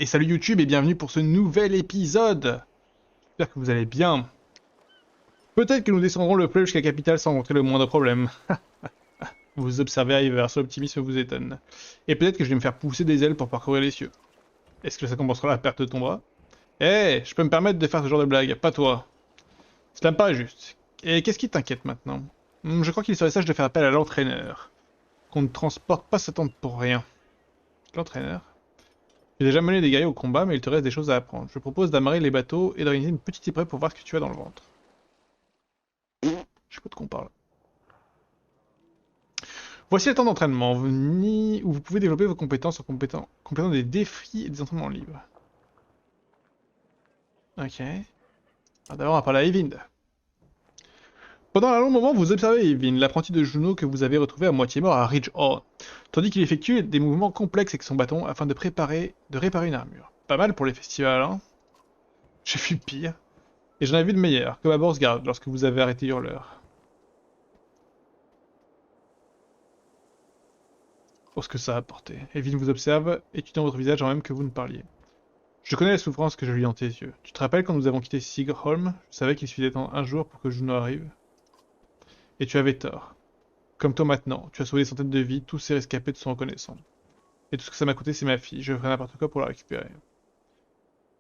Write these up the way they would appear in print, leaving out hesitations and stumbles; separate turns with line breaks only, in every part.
Et salut YouTube et bienvenue pour ce nouvel épisode. J'espère que vous allez bien. Peut-être que nous descendrons le fleuve jusqu'à la capitale sans rencontrer le moindre problème. Vous observez arriver vers ça, l'optimisme vous étonne. Et peut-être que je vais me faire pousser des ailes pour parcourir les cieux. Est-ce que ça compensera la perte de ton bras? Eh, je peux me permettre de faire ce genre de blague, pas toi. Cela me paraît juste. Et qu'est-ce qui t'inquiète maintenant? Je crois qu'il serait sage de faire appel à l'entraîneur. Qu'on ne transporte pas sa tente pour rien. L'entraîneur? J'ai déjà mené des guerriers au combat, mais il te reste des choses à apprendre. Je propose d'amarrer les bateaux et d'organiser une petite épreuve pour voir ce que tu as dans le ventre. Je sais pas de quoi on parle. Voici le temps d'entraînement, où vous pouvez développer vos compétences en complétant des défis et des entraînements libres. Ok. Alors d'abord, on va parler à Eyvind. Pendant un long moment, vous observez Eyvind, l'apprenti de Juno que vous avez retrouvé à moitié mort à Ridgehorn, tandis qu'il effectue des mouvements complexes avec son bâton afin de réparer une armure. Pas mal pour les festivals, hein. J'ai vu pire. Et j'en ai vu de meilleurs, comme à Borsgard, lorsque vous avez arrêté Hurleur. Pour ce que ça a apporté. Eyvind vous observe, étudiant votre visage avant même que vous ne parliez. Je connais la souffrance que je lis dans tes yeux. Tu te rappelles quand nous avons quitté Sigholm? Je savais qu'il suffisait d'attendre un jour pour que Juno arrive. Et tu avais tort. Comme toi maintenant, tu as sauvé des centaines de vies, tous ces rescapés te sont reconnaissants. Et tout ce que ça m'a coûté, c'est ma fille, je ferai n'importe quoi pour la récupérer.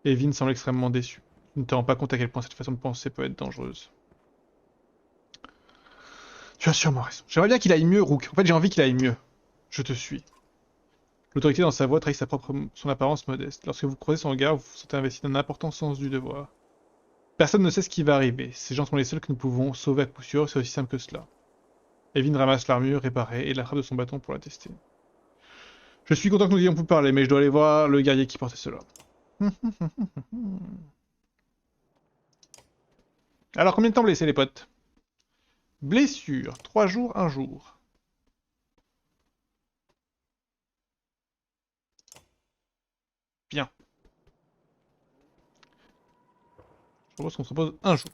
Eyvind semble extrêmement déçu. Tu ne te rends pas compte à quel point cette façon de penser peut être dangereuse. Tu as sûrement raison. J'aimerais bien qu'il aille mieux, Rook. En fait, j'ai envie qu'il aille mieux. Je te suis. L'autorité dans sa voix trahit son apparence modeste. Lorsque vous croisez son regard, vous vous sentez investi d'un important sens du devoir. Personne ne sait ce qui va arriver. Ces gens sont les seuls que nous pouvons sauver à coup sûr, c'est aussi simple que cela. Evin ramasse l'armure réparée et l'attrape de son bâton pour la tester. Je suis content que nous ayons pu parler, mais je dois aller voir le guerrier qui portait cela. Alors, combien de temps blessé, les potes? Blessure, 3 jours, 1 jour. Bien. Je propose qu'on se repose 1 jour.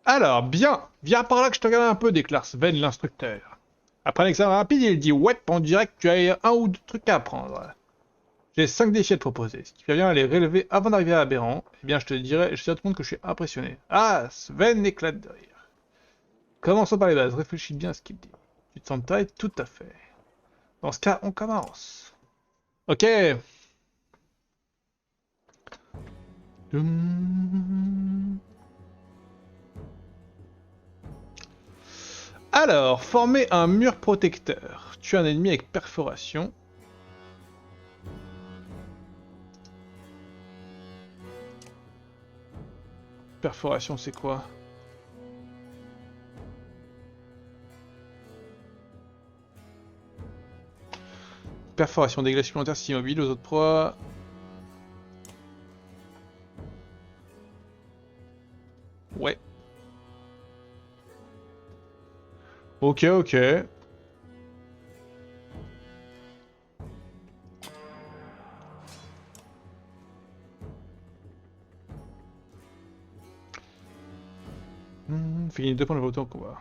Alors, bien. Viens par là que je te regarde un peu, déclare Sven, l'instructeur. Après un examen rapide, il dit ouais, on dirait que tu as un ou deux trucs à apprendre. J'ai 5 défis à te proposer. Si tu parviens à les relever avant d'arriver à Aberrant, eh bien je te dirai à tout le monde que je suis impressionné. Ah, Sven éclate de rire. Commençons par les bases, réfléchis bien à ce qu'il dit. Tu te sens taille? Tout à fait. Dans ce cas, on commence. Ok. Alors, former un mur protecteur. Tu as un ennemi avec perforation. Perforation, c'est quoi? Perforation, dégâts supplémentaires si immobile aux autres proies. Ouais. Ok, ok. Fini 2 points de votre combat.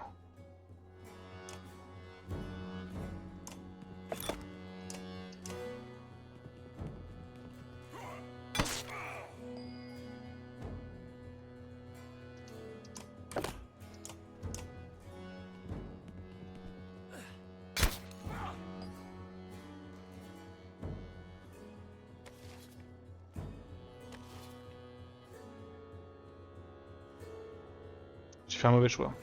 J'ai fait un mauvais choix.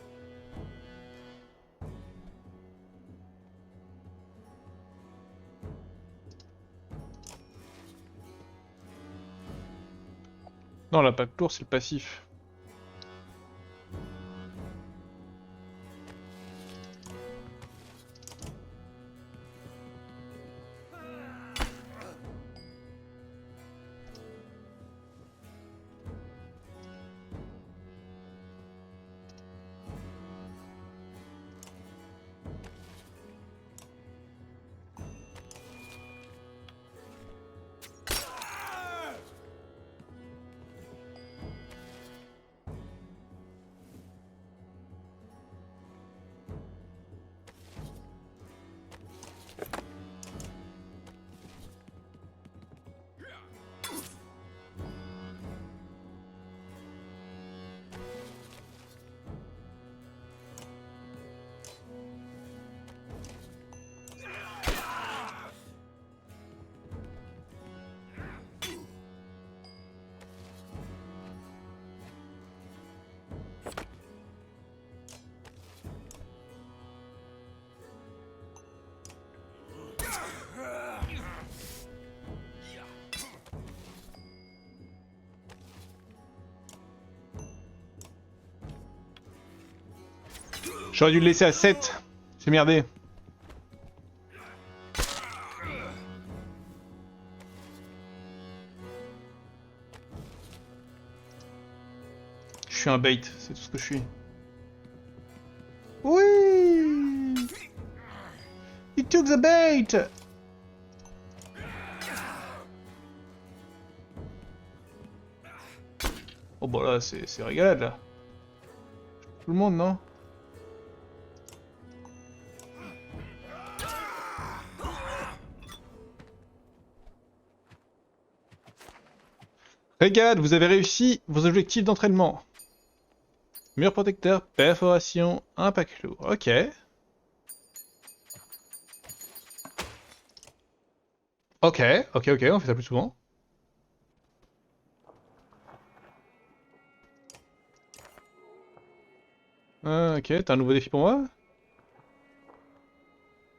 Non, la patte tour, c'est le passif. J'aurais dû le laisser à 7. J'ai merdé. Je suis un bait, c'est tout ce que je suis. Oui! He took the bait! Oh bah là, c'est régalade là. Tout le monde, non? Régalade, vous avez réussi vos objectifs d'entraînement. Mur protecteur, perforation, impact lourd. Ok. Ok, ok, on fait ça plus souvent. Ok, t'as un nouveau défi pour moi?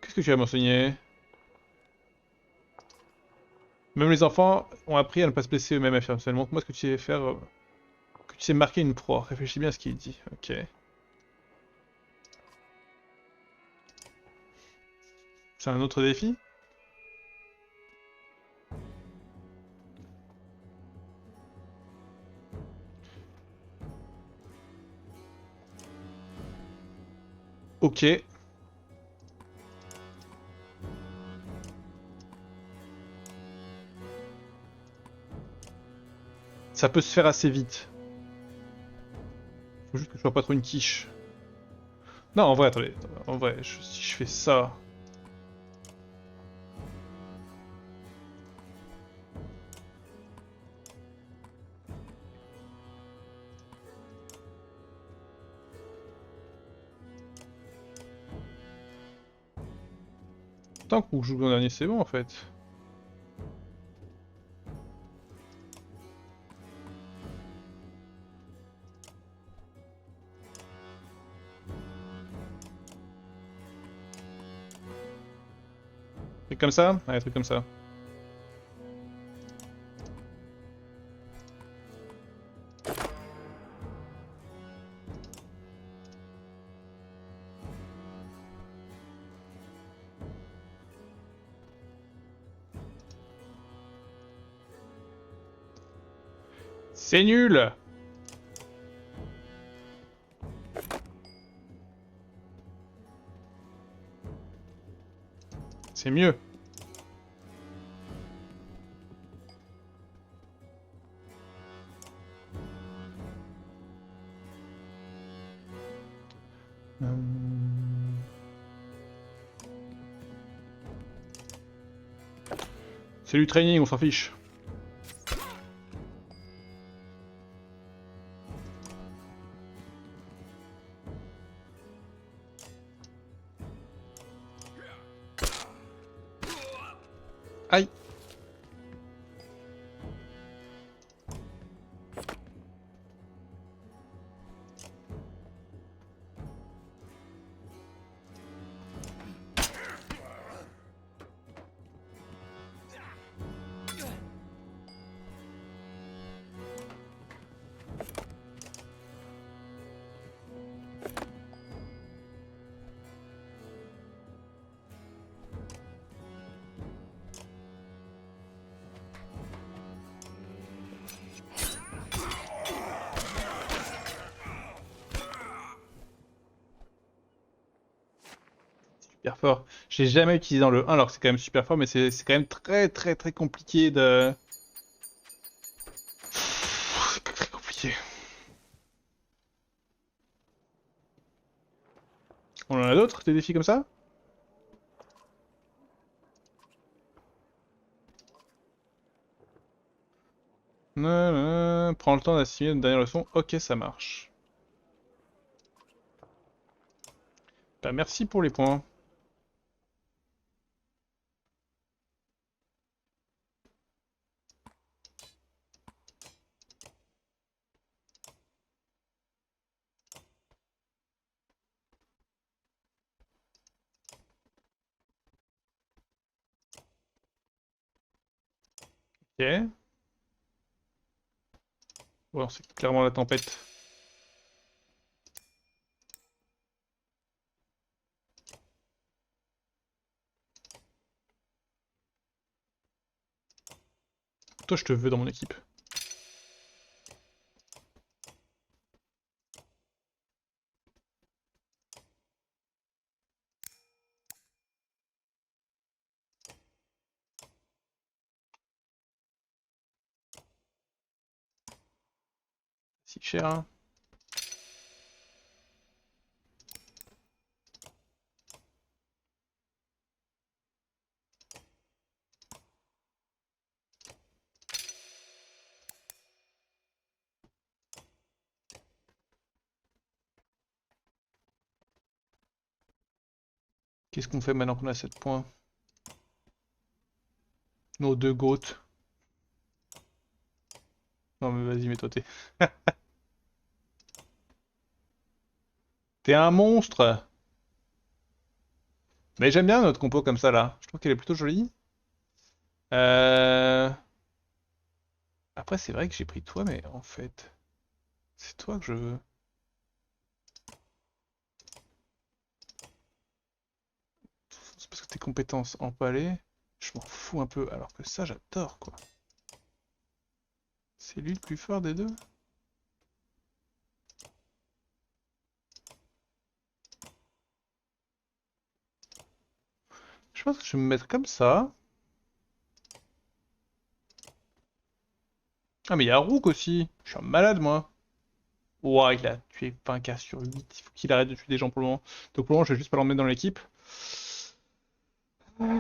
Qu'est-ce que tu vas m'enseigner? Même les enfants ont appris à ne pas se blesser eux-mêmes, affirme seul. Montre-moi ce que tu sais faire, que tu sais marquer une proie. Réfléchis bien à ce qu'il dit. Ok. C'est un autre défi? Ok. Ça peut se faire assez vite. Faut juste que je sois pas trop une quiche. Non, en vrai, attendez. En vrai, si je fais ça... Tant qu'on joue en dernier, c'est bon en fait. Truc comme ça? Ouais, truc comme ça. C'est nul! C'est mieux. C'est du training, on s'en fiche. Aïe! Super fort. Je l'ai jamais utilisé dans le 1 alors que c'est quand même super fort, mais c'est quand même très compliqué de... C'est très compliqué. On en a d'autres, des défis comme ça? Prends le temps d'assimiler une dernière leçon. Ok, ça marche. Bah, merci pour les points. Ok. Bon, c'est clairement la tempête. Toi, je te veux dans mon équipe. Si cher, hein. Qu'est-ce qu'on fait maintenant qu'on a 7 points? Nos deux goats. Non mais vas-y, mets-toi t'es. T'es un monstre! Mais j'aime bien notre compo comme ça là. Je trouve qu'elle est plutôt jolie. Euh... Après c'est vrai que j'ai pris toi, mais en fait... C'est toi que je veux. C'est parce que tes compétences en palais, je m'en fous un peu. Alors que ça, j'adore quoi. C'est lui le plus fort des deux? Je pense que je vais me mettre comme ça. Ah mais il y a Rook aussi. Je suis un malade moi. Ouah, il a tué 20 k sur 8. Il faut qu'il arrête de tuer des gens pour le moment. Donc pour le moment, je vais juste pas l'emmener dans l'équipe.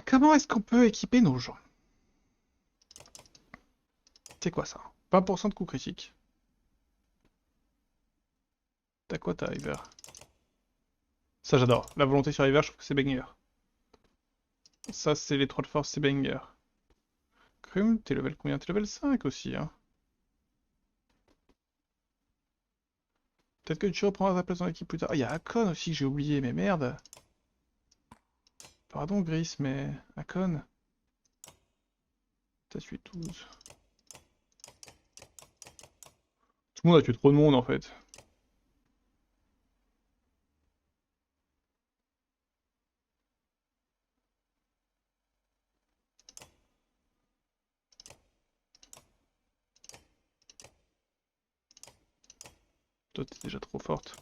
Comment est-ce qu'on peut équiper nos gens? C'est quoi ça? 20% de coups critiques. T'as quoi t'as, Iver? Ça j'adore. La volonté sur Iver, je trouve que c'est banger. Ça c'est les 3 de force, c'est banger. Krum, t'es level combien? T'es level 5 aussi, hein. Peut-être que tu reprendras ta place dans l'équipe plus tard. Ah, il y a Akon aussi que j'ai oublié, mais merde. Pardon Gris, mais Akon. T'as tué 12. Tout le monde a tué trop de monde en fait. Toi t'es déjà trop forte.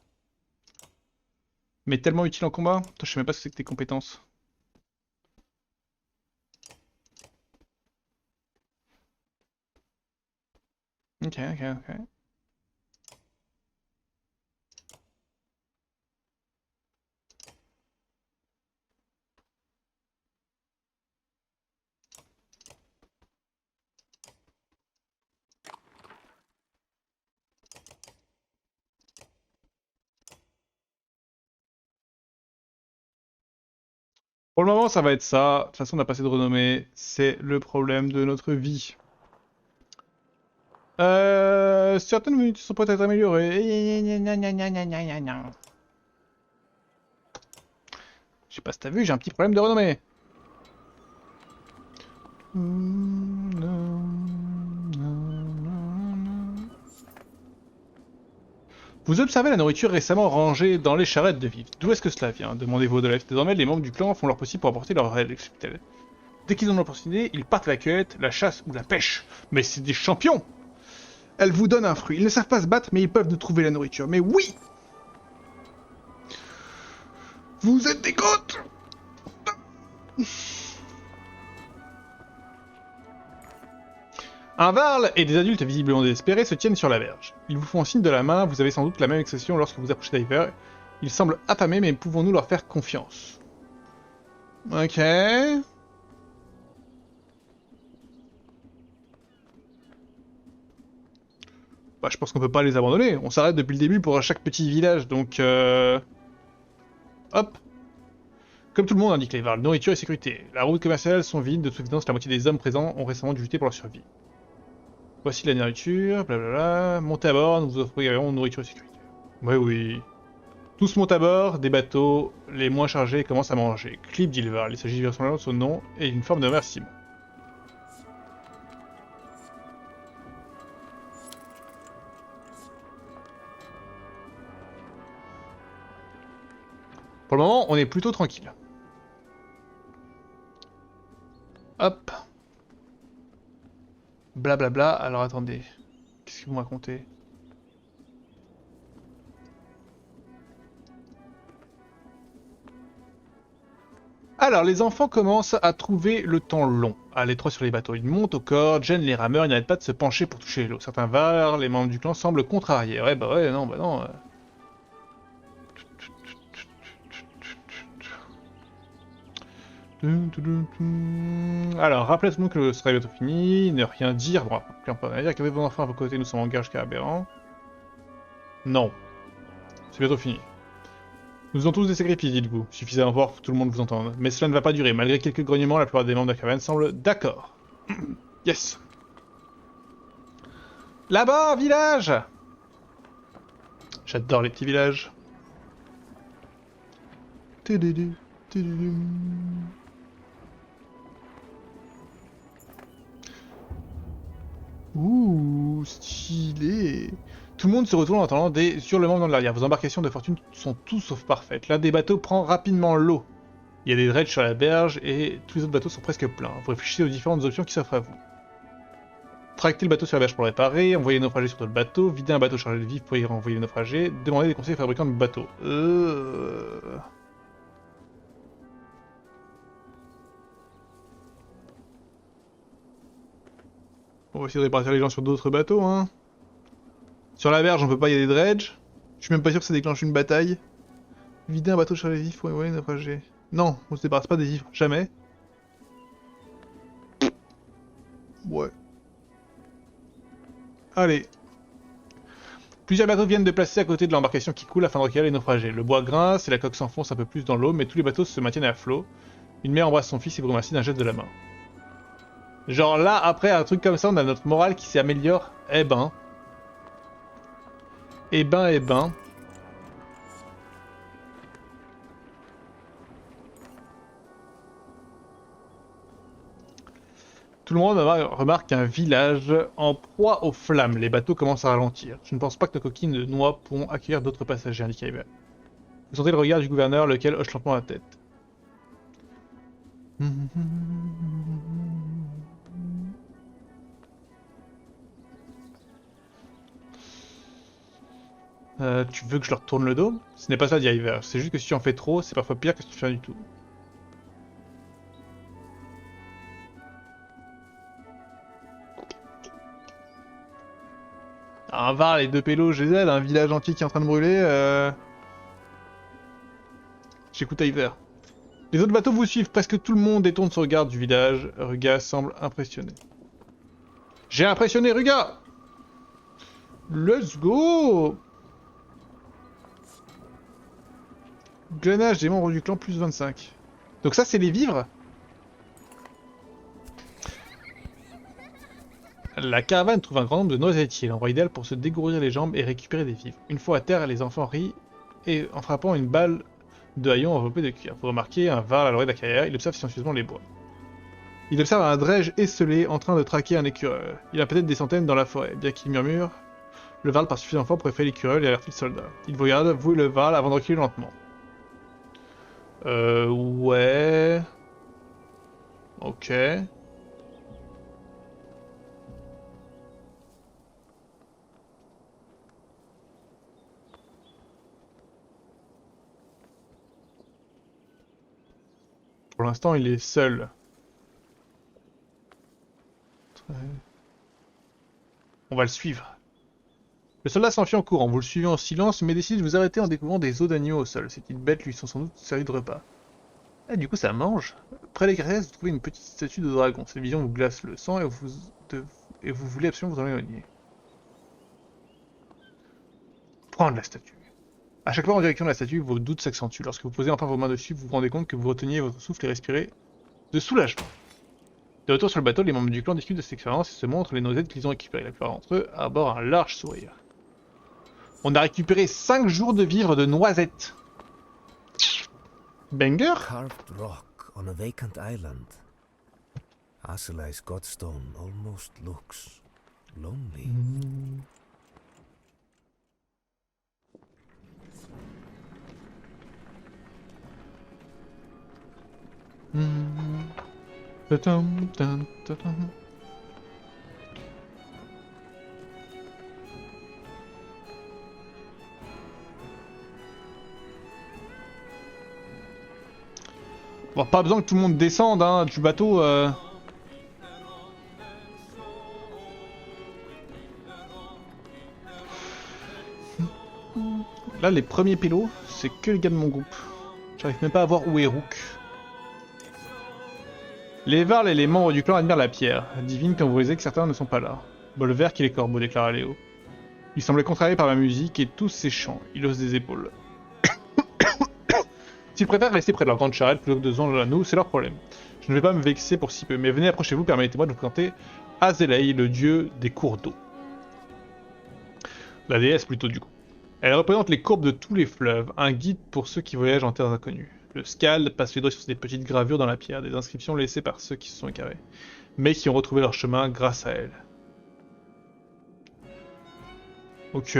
Mais tellement utile en combat. Toi je sais même pas ce que c'est que tes compétences. Ok, ok, ok. Pour le moment ça va être ça. De toute façon on a pas assez de renommée. C'est le problème de notre vie. Certaines unités sont peut-être améliorées. Je sais pas si t'as vu, j'ai un petit problème de renommée. Vous observez la nourriture récemment rangée dans les charrettes de vivres. D'où est-ce que cela vient? Demandez Vaudolef. Désormais, les membres du clan font leur possible pour apporter leur aide exceptionnelle. Dès qu'ils ont l'opportunité, ils partent à la cueillette, la chasse ou la pêche. Mais c'est des champions! Elles vous donnent un fruit. Ils ne savent pas se battre, mais ils peuvent nous trouver la nourriture. Mais oui! Vous êtes des côtes! Un Varl et des adultes visiblement désespérés se tiennent sur la berge. Ils vous font signe de la main, vous avez sans doute la même expression lorsque vous approchez d'Iver. Ils semblent affamés, mais pouvons-nous leur faire confiance? Ok. Bah, je pense qu'on peut pas les abandonner. On s'arrête depuis le début pour chaque petit village, donc hop. Comme tout le monde indique les Varls, nourriture et sécurité. La route commerciale sont vides, de toute évidence la moitié des hommes présents ont récemment dû lutter pour leur survie. Voici la nourriture, blablabla. Montez à bord, nous vous offrirons nourriture et sécurité. Ouais, oui. Tous montent à bord, des bateaux, les moins chargés commencent à manger. Clip d'Ilvar, il s'agit vraisemblablement de son nom et d'une forme de remerciement. Pour le moment, on est plutôt tranquille. Hop. Blablabla, alors attendez. Qu'est-ce que vous me racontez? Alors, les enfants commencent à trouver le temps long à l'étroit sur les bateaux. Ils montent au corps, gênent les rameurs, ils n'arrêtent pas de se pencher pour toucher l'eau. Certains varent, les membres du clan semblent contrariés. Ouais, bah non. Alors, rappelez tout le monde que ce sera bientôt fini, ne rien dire. Bon, on peut rien dire. Qu'avez vos enfants à vos côtés, nous sommes en guerre jusqu'à Aberrant. Non, c'est bientôt fini. Nous avons tous des sacrifices, dites-vous. Suffisamment fort pour que tout le monde vous entende. Mais cela ne va pas durer. Malgré quelques grognements, la plupart des membres de la caravane semblent d'accord. Yes. Là-bas, village. J'adore les petits villages. Ouh, stylé. Tout le monde se retourne en entendant des hurlements dans l'arrière. Vos embarcations de fortune sont tout sauf parfaites. L'un des bateaux prend rapidement l'eau. Il y a des dredges sur la berge et tous les autres bateaux sont presque pleins. Vous réfléchissez aux différentes options qui s'offrent à vous. Tracter le bateau sur la berge pour le réparer, envoyer les naufragés sur d'autres bateaux, vider un bateau chargé de vivres pour y renvoyer les naufragés, demander des conseils aux fabricants de bateaux. On va essayer de répartir les gens sur d'autres bateaux, hein. Sur la berge, on peut pas, il y a des dredges. Je suis même pas sûr que ça déclenche une bataille. Vider un bateau chargé de vivres pour y envoyer les naufragés. Non, on se débarrasse pas des vivres, jamais. Ouais. Allez. Plusieurs bateaux viennent de placer à côté de l'embarcation qui coule afin de recueillir les naufragés. Le bois grince et la coque s'enfonce un peu plus dans l'eau, mais tous les bateaux se maintiennent à flot. Une mère embrasse son fils et vous remercie d'un geste de la main. Genre là, après un truc comme ça, on a notre morale qui s'améliore. Eh ben. Eh ben, eh ben. Tout le monde remarque qu'un village en proie aux flammes. Les bateaux commencent à ralentir. Je ne pense pas que nos coquilles de noix pourront accueillir d'autres passagers, indique Ivan. Vous sentez le regard du gouverneur, lequel hoche lentement la tête. Tu veux que je leur tourne le dos? Ce n'est pas ça, dit Iver. C'est juste que si tu en fais trop, c'est parfois pire que si tu fais rien du tout. Un var, les deux pélos, je les aide, un village entier qui est en train de brûler. J'écoute Iver. Les autres bateaux vous suivent, presque tout le monde détourne son regard du village. Ruga semble impressionné. J'ai impressionné Ruga! Let's go! Glanage des membres du clan plus 25. Donc ça c'est les vivres? La caravane trouve un grand nombre de noisetiers, l'endroit idéal pour se dégourdir les jambes et récupérer des vivres. Une fois à terre, les enfants rient et en frappant une balle de haillons enveloppé de cuir. Vous remarquez un var à l'oreille de la carrière, il observe silencieusement les bois. Il observe un dredge esselé en train de traquer un écureuil. Il a peut-être des centaines dans la forêt. Bien qu'il murmure, le varl part suffisamment fort pour effrayer l'écureuil et alerter le soldat. Il vous regarde, vous et le varl, avant de reculer lentement. Ouais... Ok... Pour l'instant, il est seul. On va le suivre. Le soldat s'enfuit en courant, vous le suivez en silence, mais décide de vous arrêter en découvrant des os d'agneau au sol. Ces petites bêtes lui sont sans doute servies de repas. Ah, du coup, ça mange. Près des caresses, vous trouvez une petite statue de dragon. Cette vision vous glace le sang et vous voulez absolument vous en éloigner. Prendre la statue. À chaque fois en direction de la statue, vos doutes s'accentuent. Lorsque vous posez enfin vos mains dessus, vous vous rendez compte que vous reteniez votre souffle et respirez de soulagement. De retour sur le bateau, les membres du clan discutent de cette expérience et se montrent les noisettes qu'ils ont récupérées. La plupart d'entre eux arborent un large sourire. On a récupéré 5 jours de vivres de noisettes. Banger?
Carved rock on a vacant island. Aselai's godstone almost looks lonely.
Bon, pas besoin que tout le monde descende hein, du bateau. Là, les premiers pélos, c'est que les gars de mon groupe. J'arrive même pas à voir où est Rook. Les Varls et les membres du clan admirent la pierre. Divine quand vous réalisez que certains ne sont pas là. Bolver qui les corbeaux, déclara Léo. Il semblait contrarié par ma musique et tous ses chants. Il hausse des épaules. S'ils préfèrent rester près de leur grande charrette plutôt que de se joindre à nous, c'est leur problème. Je ne vais pas me vexer pour si peu, mais venez approchez-vous, permettez-moi de vous présenter Azelei, le dieu des cours d'eau. La déesse plutôt du coup. Elle représente les courbes de tous les fleuves, un guide pour ceux qui voyagent en terres inconnues. Le Skald passe les doigts sur des petites gravures dans la pierre, des inscriptions laissées par ceux qui se sont écarés, mais qui ont retrouvé leur chemin grâce à elle. Ok.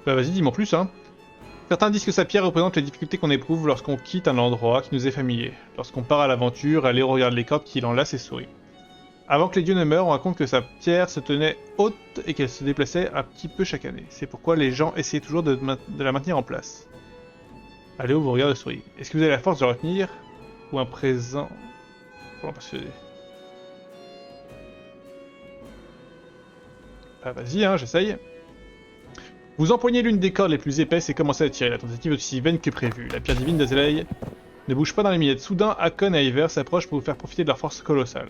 Bah vas-y, dis-moi plus, hein. Certains disent que sa pierre représente les difficultés qu'on éprouve lorsqu'on quitte un endroit qui nous est familier. Lorsqu'on part à l'aventure, aller regarde les cordes qui l'enlacent et sourit. Avant que les dieux ne meurent, on raconte que sa pierre se tenait haute et qu'elle se déplaçait un petit peu chaque année. C'est pourquoi les gens essayaient toujours de la maintenir en place. Allez, vous regarde et sourit. Est-ce que vous avez la force de la retenir? Ou un présent pour l'en persuader? Ah vas-y, hein, j'essaye. Vous empoignez l'une des cordes les plus épaisses et commencez à tirer. La tentative est aussi vaine que prévue. La pierre divine d'Azelei ne bouge pas dans les miettes. Soudain, Hakon et Iver s'approchent pour vous faire profiter de leur force colossale.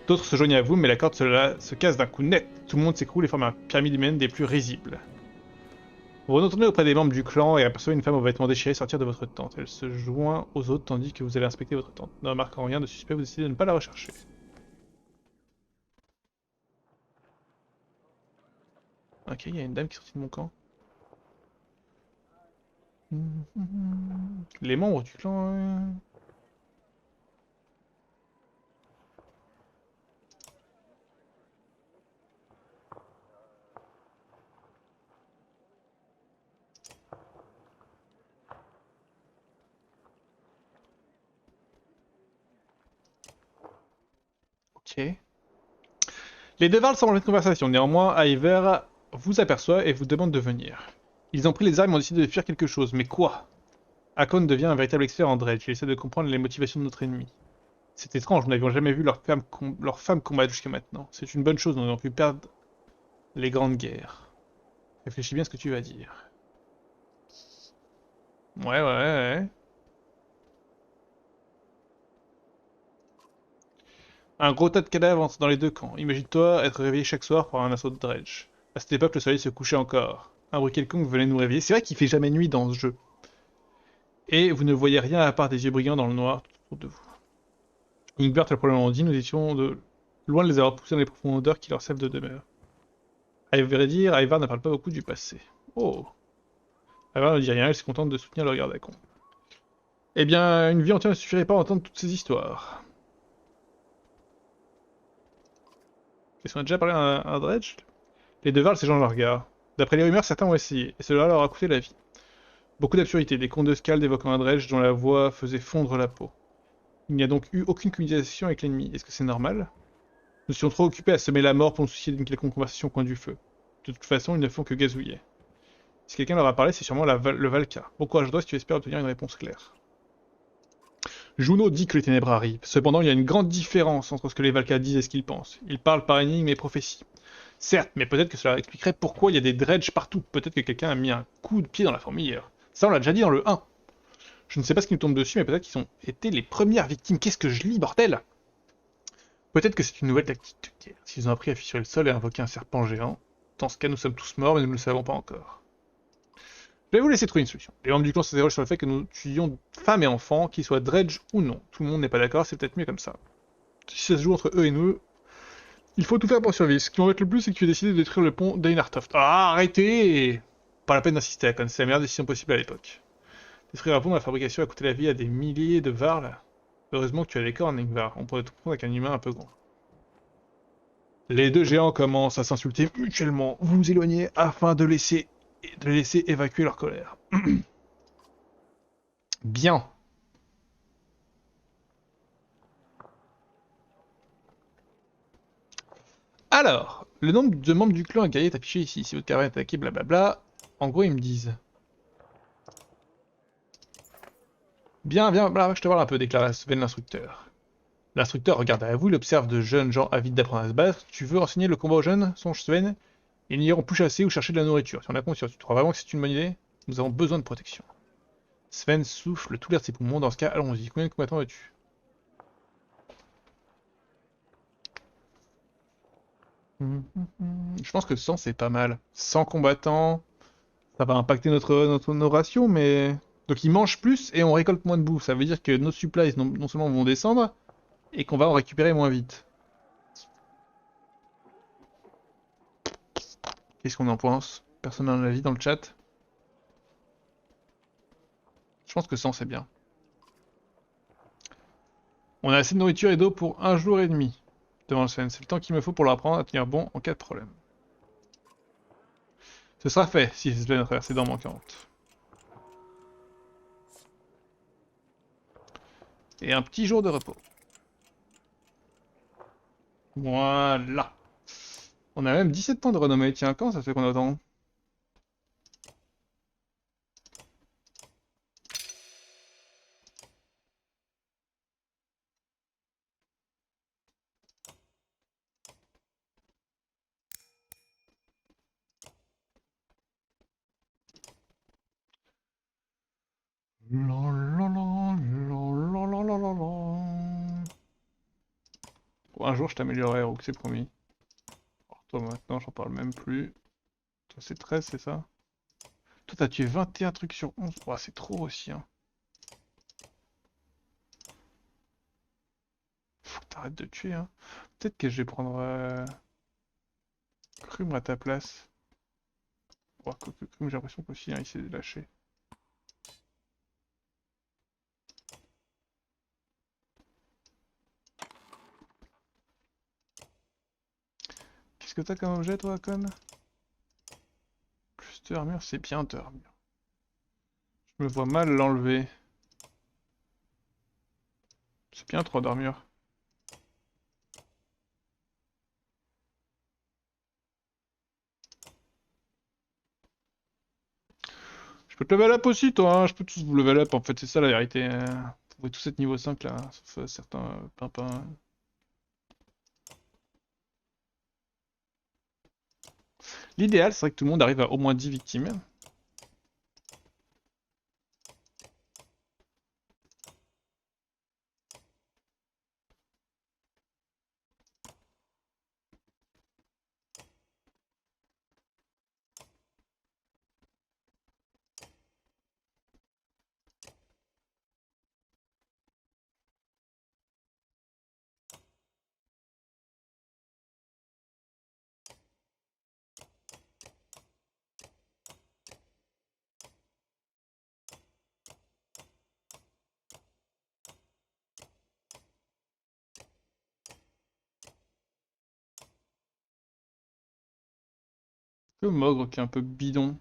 D'autres se joignent à vous, mais la corde se casse d'un coup net. Tout le monde s'écroule et forme un pyramide humaine des plus risibles. Vous retournez auprès des membres du clan et apercevez une femme aux vêtements déchirés sortir de votre tente. Elle se joint aux autres tandis que vous allez inspecter votre tente. Ne remarquant rien de suspect, vous décidez de ne pas la rechercher. Ok, il y a une dame qui est sortie de mon camp. Les membres du clan... Ok. Les deux Varls semblent en pleine conversation. Néanmoins, Iver vous aperçoit et vous demande de venir. Ils ont pris les armes et ont décidé de fuir quelque chose. Mais quoi? Hakon devient un véritable expert en dredge. Il essaie de comprendre les motivations de notre ennemi. C'est étrange, nous n'avions jamais vu leur femme combattre jusqu'à maintenant. C'est une bonne chose, nous aurions pu perdre les grandes guerres. Réfléchis bien à ce que tu vas dire. Ouais. Un gros tas de cadavres entre dans les deux camps. Imagine-toi être réveillé chaque soir par un assaut de dredge. À cette époque, le soleil se couchait encore. Un bruit quelconque venait nous réveiller. C'est vrai qu'il fait jamais nuit dans ce jeu. Et vous ne voyez rien à part des yeux brillants dans le noir tout autour de vous. Ingbert a probablement dit, nous étions loin de les avoir poussés dans les profondeurs qui leur servent de demeure. À vrai dire, Ivar ne parle pas beaucoup du passé. Oh. Ivar ne dit rien, elle se contente de soutenir le regard d'Hakon. Eh bien, une vie entière ne suffirait pas à entendre toutes ces histoires. Est-ce qu'on a déjà parlé à un dredge? Les deux Varls s'échangent leur regard. D'après les rumeurs, certains ont essayé, et cela leur a coûté la vie. Beaucoup d'absurdités, des contes de Skald évoquant un dredge dont la voix faisait fondre la peau. Il n'y a donc eu aucune communication avec l'ennemi. Est-ce que c'est normal? Nous étions trop occupés à semer la mort pour nous soucier d'une quelconque conversation au coin du feu. De toute façon, ils ne font que gazouiller. Si quelqu'un leur a parlé, c'est sûrement le Valka. Bon courage à toi si tu espères obtenir une réponse claire. Juno dit que les ténèbres arrivent. Cependant, il y a une grande différence entre ce que les Valka disent et ce qu'ils pensent. Ils parlent par énigmes et prophéties. Certes, mais peut-être que cela expliquerait pourquoi il y a des dredges partout. Peut-être que quelqu'un a mis un coup de pied dans la fourmilière. Ça, on l'a déjà dit dans le 1. Je ne sais pas ce qui nous tombe dessus, mais peut-être qu'ils ont été les premières victimes. Qu'est-ce que je lis, bordel? Peut-être que c'est une nouvelle tactique de guerre. S'ils ont appris à fissurer le sol et à invoquer un serpent géant, dans ce cas, nous sommes tous morts, mais nous ne le savons pas encore. Je vais vous laisser trouver une solution. Les membres du clan s'interrogent sur le fait que nous tuions femmes et enfants, qu'ils soient dredge ou non. Tout le monde n'est pas d'accord, c'est peut-être mieux comme ça. Si ça se joue entre eux et nous, il faut tout faire pour survivre. Ce qui m'embête le plus, c'est que tu as décidé de détruire le pont d'Einartoft. Ah, arrêtez! Pas la peine d'insister, Hakon, c'est la meilleure décision possible à l'époque. Détruire un pont dans la fabrication a coûté la vie à des milliers de Varls. Heureusement que tu as des cornes, Ingvar. On pourrait tout prendre avec un humain un peu grand. Les deux géants commencent à s'insulter mutuellement. Vous vous éloignez afin de les laisser évacuer leur colère. Bien. Alors, le nombre de membres du clan est affiché ici. Si votre caravane est attaquée, blablabla. En gros, ils me disent... Bien, bien, là, je te parle un peu, déclara Sven l'instructeur. L'instructeur regarde à vous, il observe de jeunes gens avides d'apprendre à se battre. Tu veux enseigner le combat aux jeunes, songe Sven? Ils n'iront plus chasser ou chercher de la nourriture. Si on a conscience, tu crois vraiment que c'est une bonne idée? Nous avons besoin de protection. Sven souffle tout l'air de ses poumons. Dans ce cas, allons-y. Combien de combattants as-tu? Je pense que 100 c'est pas mal. 100 combattants, ça va impacter nos ratios, mais... Donc ils mangent plus et on récolte moins de bouffe. Ça veut dire que nos supplies non seulement vont descendre, et qu'on va en récupérer moins vite. Qu'est-ce qu'on en pense? Personne n'a un avis dans le chat? Je pense que 100 c'est bien. On a assez de nourriture et d'eau pour 1 jour et demi. Devant le Sven, c'est le temps qu'il me faut pour leur apprendre à tenir bon en cas de problème. Ce sera fait si Sven traverse ses dents manquantes. Et un petit jour de repos. Voilà. On a même 17 points de renommée. Tiens, quand ça fait qu'on attend? Pour un jour, je t'améliorerai, Rook, c'est promis. Alors, toi, maintenant, j'en parle même plus. Toi, c'est 13, c'est ça? Toi, t'as tué 21 trucs sur 11. Oh, c'est trop aussi, hein. Faut que t'arrêtes de tuer, hein. Peut-être que je vais prendre Krum à ta place. Oh, quoique Krum, j'ai l'impression qu'aussi, hein, il s'est lâché. Qu'est-ce que t'as comme objet, toi, Con? Plus de armure, c'est bien de armure. Je me vois mal l'enlever. C'est bien 3 d'armure. Je peux te level up aussi, toi, hein. Je peux tous vous level up, en fait, c'est ça la vérité. Vous pouvez tous être niveau 5 là, sauf certains pimpins. L'idéal, c'est vrai que tout le monde arrive à au moins 10 victimes. Le Mogre qui est un peu bidon.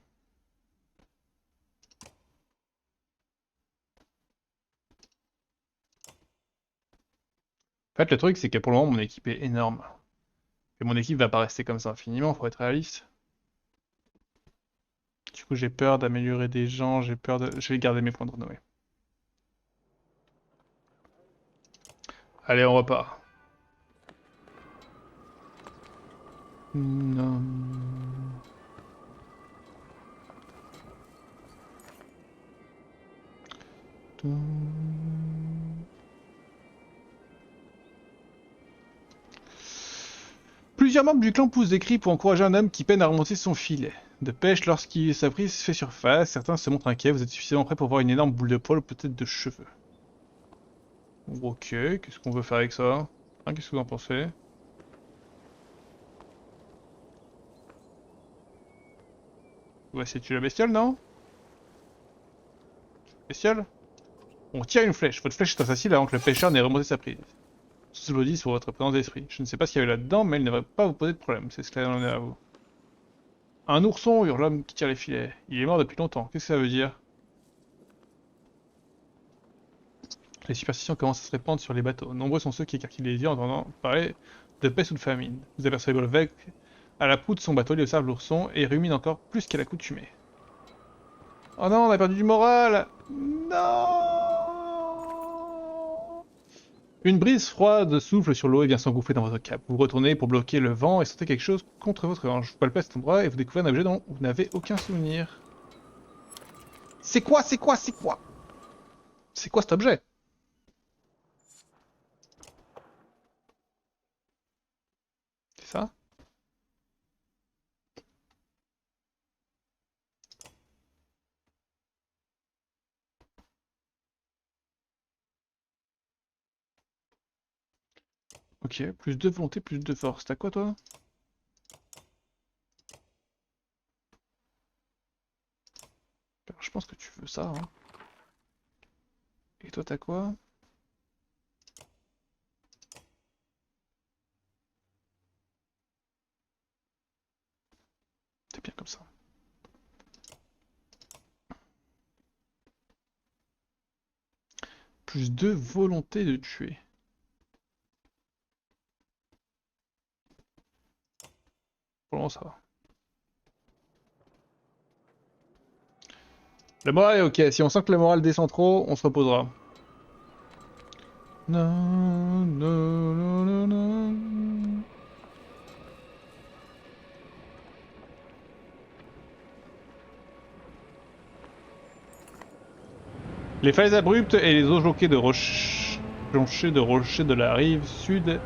En fait, le truc, c'est que pour le moment, mon équipe est énorme. Et mon équipe va pas rester comme ça infiniment, faut être réaliste. Du coup, j'ai peur d'améliorer des gens, j'ai peur de... Je vais garder mes points de renommée. Allez, on repart. Non. Plusieurs membres du clan poussent des cris pour encourager un homme qui peine à remonter son filet de pêche lorsqu'il sa prise fait surface. Certains se montrent inquiets. Vous êtes suffisamment prêts pour voir une énorme boule de poils ou peut-être de cheveux. Ok, qu'est-ce qu'on veut faire avec ça? Hein, qu'est-ce que vous en pensez? On va essayer de tuer la bestiole, non? Bestiole? On tire une flèche. Votre flèche est facile avant que le pêcheur n'ait remonté sa prise. Sous le dit sur votre présence d'esprit. Je ne sais pas ce qu'il y avait là-dedans, mais il ne devrait pas vous poser de problème. C'est ce qu'il en est à vous. Un ourson, hurle l'homme qui tire les filets. Il est mort depuis longtemps. Qu'est-ce que ça veut dire? Les superstitions commencent à se répandre sur les bateaux. Nombreux sont ceux qui écarquillent les yeux en entendant parler de peste ou de famine. Vous apercevez Bolvec à la proue de son bateau, il observe l'ourson et rumine encore plus qu'à l'accoutumée. Oh non, on a perdu du moral. Non. Une brise froide souffle sur l'eau et vient s'engouffrer dans votre cape. Vous retournez pour bloquer le vent et sentez quelque chose contre votre hanche. Vous palpez à cet endroit et vous découvrez un objet dont vous n'avez aucun souvenir. C'est quoi? C'est quoi? C'est quoi? C'est quoi cet objet? C'est ça? Ok, plus de volonté, plus de force. T'as quoi toi? Je pense que tu veux ça, hein. Et toi t'as quoi? T'es bien comme ça. Plus de volonté de tuer. Pour le moment ça va. Le moral est ok, si on sent que le moral descend trop, on se reposera. Non, non, non, non, non. Les falaises abruptes et les eaux jonchées de rochers de la rive sud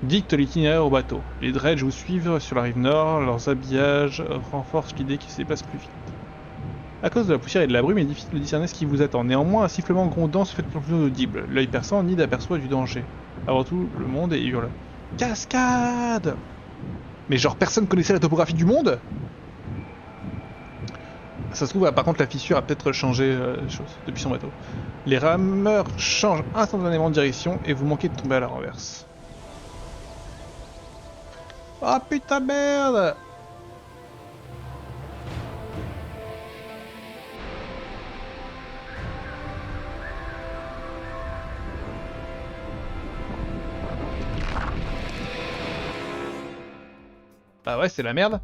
dictent l'itinéraire au bateau. Les dredges vous suivent sur la rive nord, leurs habillages renforcent l'idée qu'ils se déplacent plus vite. À cause de la poussière et de la brume, il est difficile de discerner ce qui vous attend. Néanmoins, un sifflement grondant se fait de plus en plus audible. L'œil perçant, Nid aperçoit du danger. Avant tout, le monde et hurle. Cascade! Mais genre, personne connaissait la topographie du monde? Ça se trouve, par contre, la fissure a peut-être changé les choses depuis son bateau. Les rameurs changent instantanément de direction et vous manquez de tomber à la renverse. Ah putain merde! Bah ouais, c'est la merde.